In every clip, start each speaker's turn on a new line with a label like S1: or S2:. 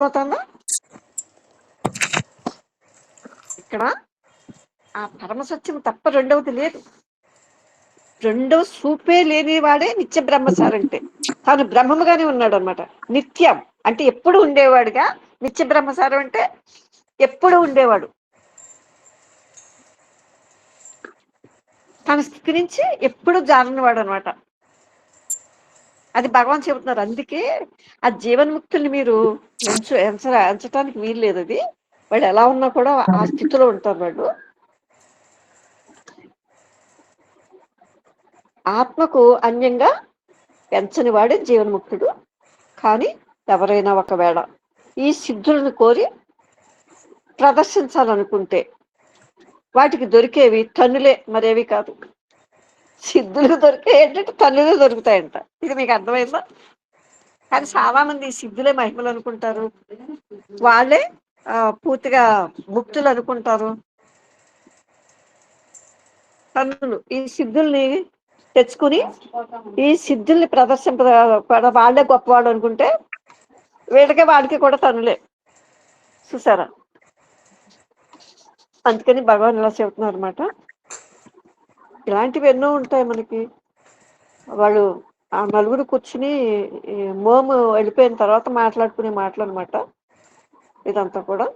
S1: అవుతుందా ఇక్కడ ఆ పరమ సత్యం తప్ప రెండవది లేదు. రెండవ సూపే లేని వాడే నిత్య బ్రహ్మసారి అంటే తాను బ్రహ్మముగానే ఉన్నాడు అనమాట. నిత్యం అంటే ఎప్పుడు ఉండేవాడుగా. నిత్య బ్రహ్మసారం అంటే ఎప్పుడు ఉండేవాడు, తన స్థితి నుంచి ఎప్పుడు జారినవాడు అనమాట. అది భగవాన్ చెబుతున్నారు. అందుకే ఆ జీవన్ముక్తుల్ని మీరు ఎంచడానికి వీలు లేదు. అది వాళ్ళు ఎలా ఉన్నా కూడా ఆ స్థితిలో ఉంటారు వాళ్ళు. ఆత్మకు అన్యంగా పెంచని వాడే జీవన్ముక్తుడు. కానీ ఎవరైనా ఒకవేళ ఈ సిద్ధులను కోరి ప్రదర్శించాలనుకుంటే వాటికి దొరికేవి తన్నులే, మరేవి కాదు. సిద్ధులకు దొరికే ఏంటంటే తన్నులే దొరుకుతాయంట. ఇది మీకు అర్థమైందా? కానీ చాలా మంది ఈ సిద్ధులే మహిమలు అనుకుంటారు. వాళ్ళే పూర్తిగా ముక్తులు అనుకుంటారు. తన్నులు ఈ సిద్ధుల్ని తెచ్చుకుని ఈ సిద్ధుల్ని వాళ్ళే గొప్పవాడు అనుకుంటే వాడికి కూడా తన్నులే. చూసారా? అందుకని భగవాన్ ఇలా చెబుతున్నారు అనమాట. ఇలాంటివి ఎన్నో ఉంటాయి మనకి. వాళ్ళు ఆ నలుగురు కూర్చుని మోము వెళ్ళిపోయిన తర్వాత మాట్లాడుకునే మాటలు అనమాట ఇదంతా కూడా.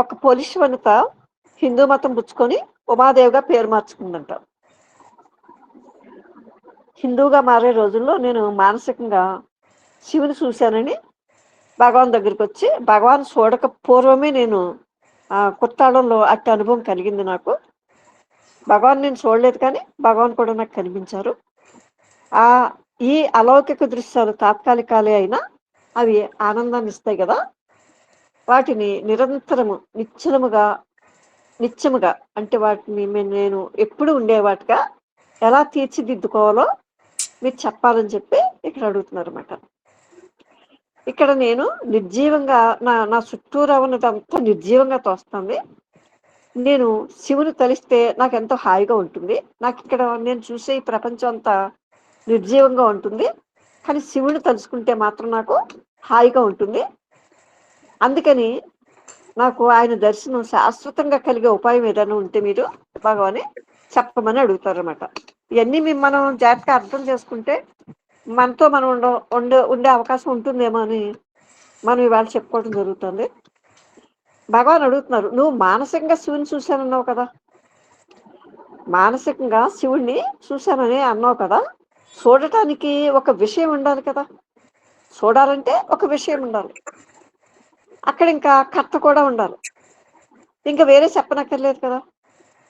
S1: ఒక పోలీస్ వనిత హిందూ మతం పుచ్చుకొని ఉమాదేవిగా పేరు మార్చుకుందంట. హిందూగా మారే రోజుల్లో నేను మానసికంగా శివుని చూశానని భగవాన్ దగ్గరికి వచ్చి, భగవాన్ చూడక పూర్వమే నేను కొత్తాడంలో అట్టి అనుభవం కలిగింది నాకు. భగవాన్ నేను చూడలేదు, కానీ భగవాన్ కూడా నాకు కనిపించారు. ఆ ఈ అలౌకిక దృశ్యాలు తాత్కాలికాలే అయినా అవి ఆనందాన్ని ఇస్తాయి కదా. వాటిని నిరంతరము నిత్యముగా అంటే వాటిని నేను ఎప్పుడు ఉండేవాటిగా ఎలా తీర్చిదిద్దుకోవాలో మీరు చెప్పాలని చెప్పి ఇక్కడ అడుగుతున్నారు అన్నమాట. ఇక్కడ నేను నిర్జీవంగా నా చుట్టూరా ఉన్నదంతా నిర్జీవంగా తోస్తుంది. నేను శివుని తలిస్తే నాకు ఎంతో హాయిగా ఉంటుంది. నాకు ఇక్కడ నేను చూసే ఈ ప్రపంచం అంతా నిర్జీవంగా ఉంటుంది, కానీ శివుని తలుచుకుంటే మాత్రం నాకు హాయిగా ఉంటుంది. అందుకని నాకు ఆయన దర్శనం శాశ్వతంగా కలిగే ఉపాయం ఏదైనా ఉంటే మీరు భగవానే చెప్పమని అడుగుతారన్నమాట. ఇవన్నీ మనం జాగ్రత్తగా అర్థం చేసుకుంటే మనతో మనం ఉండే అవకాశం ఉంటుందేమో అని మనం ఇవాళ చెప్పుకోవడం జరుగుతుంది. భగవాన్ అడుగుతున్నారు, నువ్వు మానసికంగా శివుని చూశానన్నావు కదా, మానసికంగా శివుణ్ణి చూశానని అన్నావు కదా, చూడటానికి ఒక విషయం ఉండాలి కదా. చూడాలంటే ఒక విషయం ఉండాలి, అక్కడ ఇంకా కర్త కూడా ఉండాలి. ఇంకా వేరే చెప్పనక్కర్లేదు కదా.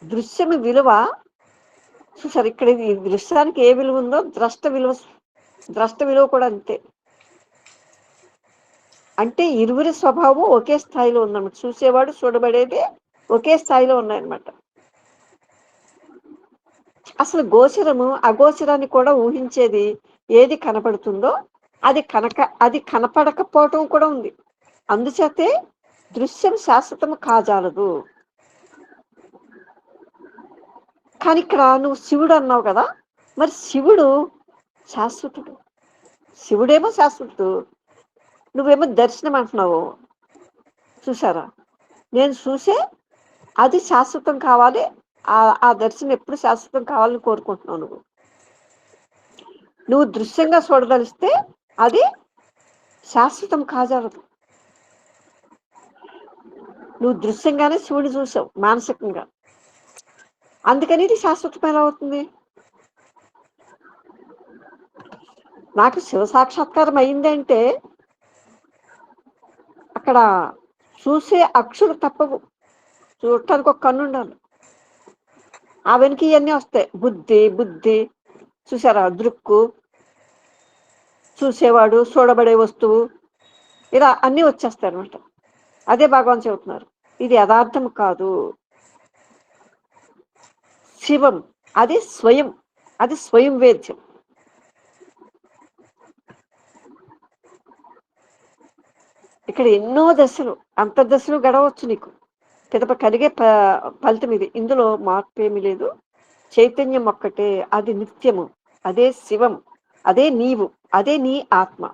S1: దృశ్యం విలువ చూసారు. ఇక్కడ ఈ దృశ్యానికి ఏ విలువ ఉందో ద్రష్ట విలువ కూడా అంతే. అంటే ఇరువురి స్వభావం ఒకే స్థాయిలో ఉందన్నమాట. చూసేవాడు చూడబడేది ఒకే స్థాయిలో ఉన్నాయన్నమాట. అసలు గోచరము అగోచరాన్ని కూడా ఊహించేది ఏది కనపడుతుందో అది కనపడకపోవటం కూడా ఉంది. అందుచేతే దృశ్యం శాశ్వతము కాజాలదు. కానీ ఇక్కడ నువ్వు శివుడు అన్నావు కదా, మరి శివుడు శాశ్వతుడు, శివుడేమో శాశ్వతుడు, నువ్వేమో దర్శనం అంటున్నావు. చూసారా? నేను చూసే అది శాశ్వతం కావాలి, ఆ దర్శనం ఎప్పుడు శాశ్వతం కావాలని కోరుకుంటున్నావు. నువ్వు దృశ్యంగా చూడదలిస్తే అది శాశ్వతం కాజాలదు. నువ్వు దృశ్యంగానే శివుని చూసావు మానసికంగా, అందుకని ఇది శాశ్వతం ఎలా అవుతుంది? నాకు శివ సాక్షాత్కారం అయిందంటే అక్కడ చూసే అక్షులు తప్పవు, చూడటానికి ఒక కన్ను ఉండాలి. ఆ వెనక ఇవన్నీ వస్తాయి. బుద్ధి చూసారా, దృక్కు, చూసేవాడు, చూడబడే వస్తువు, ఇలా అన్నీ వచ్చేస్తాయి అనమాట. అదే భగవాన్ చెబుతున్నారు, ఇది యథార్థం కాదు. శివం అది స్వయం వేద్యం. ఇక్కడ ఎన్నో దశలు అంతర్దశలు గడవచ్చు నీకు, పిదప కలిగే ఫలితం ఇది. ఇందులో మార్పు ఏమీ లేదు. చైతన్యం ఒక్కటే, అది నిత్యము, అదే శివం, అదే నీవు, అదే నీ ఆత్మ.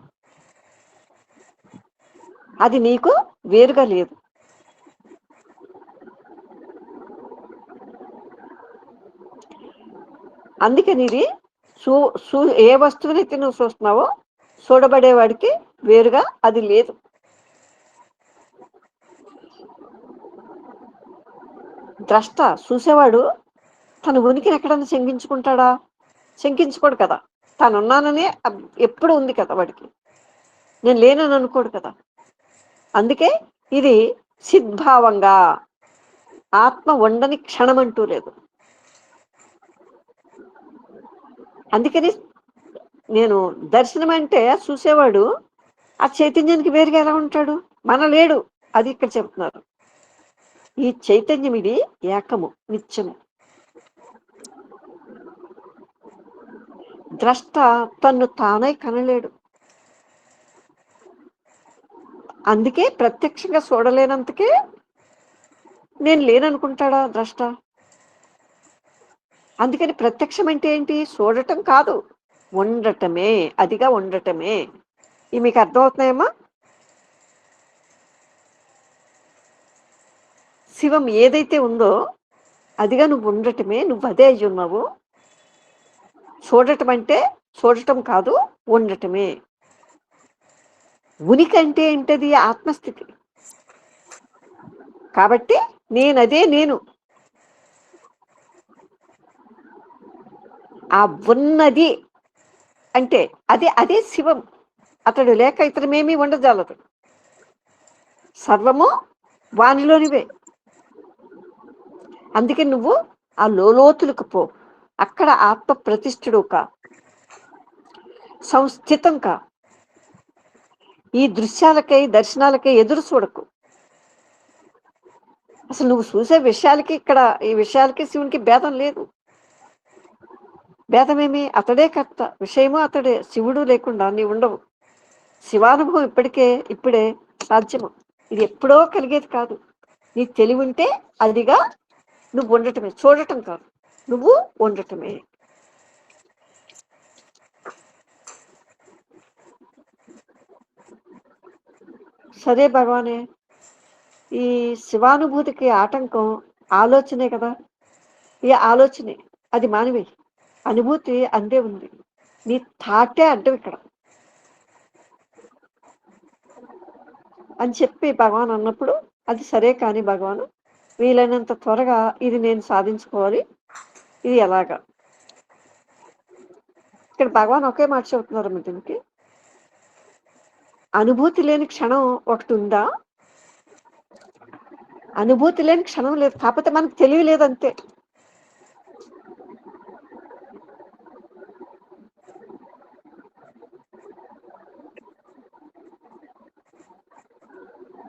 S1: అది నీకు వేరుగా లేదు. అందుకని ఇది చూ చూ ఏ వస్తువునైతే నువ్వు చూస్తున్నావో చూడబడేవాడికి వేరుగా అది లేదు. ద్రష్ట చూసేవాడు తన ఉనికిని ఎక్కడన్నా శంకించుకుంటాడా? శంకించుకోడు కదా. తానున్నాననే ఎప్పుడు ఉంది కదా వాడికి. నేను లేనని అనుకోడు కదా. అందుకే ఇది సిద్భావంగా, ఆత్మ ఉండని క్షణం అంటూ లేదు. అందుకని నేను దర్శనం అంటే చూసేవాడు ఆ చైతన్యానికి వేరుగా ఎలా ఉంటాడు? మన లేడు. అది ఇక్కడ చెప్తున్నారు. ఈ చైతన్యం ఇది ఏకము, నిత్యము. ద్రష్ట తన్ను తానే కనలేడు. అందుకే ప్రత్యక్షంగా చూడలేనంతకే నేను లేననుకుంటాడా ద్రష్ట? అందుకని ప్రత్యక్షం అంటే ఏంటి? చూడటం కాదు, ఉండటమే. అదిగా ఉండటమే. ఇవి మీకు అర్థమవుతున్నాయమ్మా? శివం ఏదైతే ఉందో అదిగా నువ్వు ఉండటమే. నువ్వు అదే అయ్యి ఉన్నావు. చూడటం అంటే చూడటం కాదు, ఉండటమే. ఉనికి అంటే ఏంటది? ఆత్మస్థితి. కాబట్టి నేనదే నేను. ఆ ఉన్నది అంటే అదే అదే శివం. అతడు లేక ఇతరమేమీ ఉండజాలదు. సర్వము వానిలోనివే. అందుకే నువ్వు ఆ లోతులకు పో. అక్కడ ఆత్మ ప్రతిష్ఠుడు కా, సంస్థితం కా. ఈ దృశ్యాలకై దర్శనాలకై ఎదురు చూడకు. అసలు నువ్వు చూసే విషయాలకి ఇక్కడ ఈ విషయాలకి శివునికి భేదం లేదు. భేదమేమి? అతడే కర్త, విషయము అతడే. శివుడు లేకుండా నీవు ఉండవు. శివానుభవం ఇప్పుడే సాధ్యము. ఇది ఎప్పుడో కలిగేది కాదు. నీ తెలివి ఉంటే అదిగా నువ్వు ఉండటమే, చూడటం కాదు, నువ్వు ఉండటమే. సరే భగవానే, ఈ శివానుభూతికి ఆటంకం ఆలోచనే కదా. ఈ ఆలోచనే, అది మానివే. అనుభూతి అందే ఉంది. నీ థాటే అడ్డం ఇక్కడ అని చెప్పి భగవాన్ అన్నప్పుడు అది సరే. కానీ భగవాను వీలైనంత త్వరగా ఇది నేను సాధించుకోవాలి. ఇది ఎలాగా? ఇక్కడ భగవాన్ ఒకే మాట చెబుతున్నారు. మీ దీనికి అనుభూతి లేని క్షణం ఒకటి ఉందా? అనుభూతి లేని క్షణం లేదు. కాకపోతే మనకు తెలియలేదు అంతే.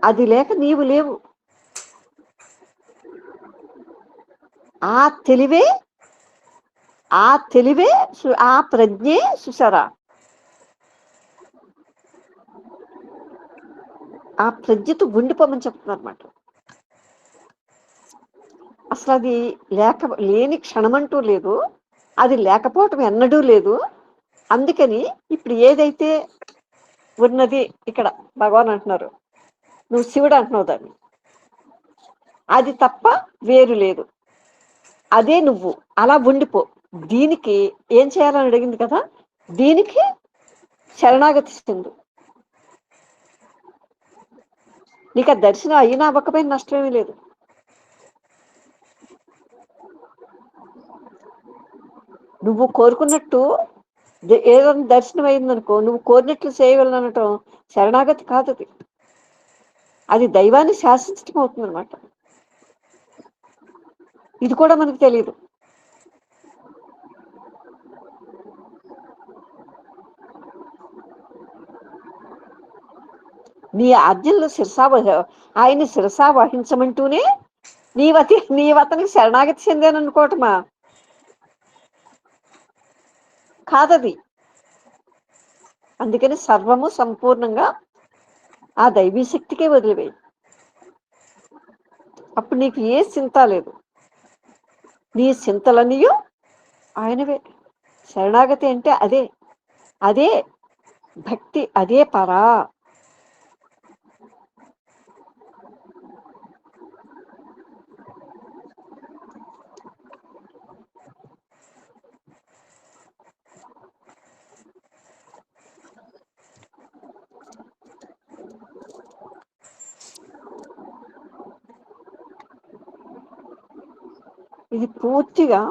S1: అది లేక నీవు లేవు. ఆ తెలివే ఆ ప్రజ్ఞే సుసరా. ఆ ప్రజ్ఞతో ఉండిపోమని చెప్తున్నారు అన్నమాట. అసలు అది లేని క్షణమంటూ లేదు. అది లేకపోవటం ఎన్నడూ లేదు. అందుకని ఇప్పుడు ఏదైతే ఉన్నది ఇక్కడ భగవాన్ అంటున్నారు, నువ్వు శివుడు అంటున్నావు దాన్ని. అది తప్ప వేరు లేదు. అదే నువ్వు. అలా ఉండిపో. దీనికి ఏం చేయాలని అడిగింది కదా. దీనికి శరణాగతి చెందు. నీకు ఆ దర్శనం అయినా అవ్వకపోయిన నష్టమేమీ లేదు. నువ్వు కోరుకున్నట్టు ఏదైనా దర్శనం అయిందనుకో, నువ్వు కోరినట్లు చేయగలనటం శరణాగతి కాదు. అది దైవాన్ని శాసించటం అవుతుంది అనమాట. ఇది కూడా మనకు తెలియదు. నీ ఆజ్ఞల్లో ఆయన్ని శిరసా వహించమంటూనే నీవతనికి శరణాగతి చెందాననుకోవటమా? కాదది. అందుకని సర్వము సంపూర్ణంగా ఆ దైవీ శక్తికే వదిలివేయి. అప్పుడు నీకు ఏ చింత లేదు. నీ చింతలనియు ఆయనవే. శరణాగతి అంటే అదే. అదే భక్తి. అదే పరా. ఇది పూర్తిగా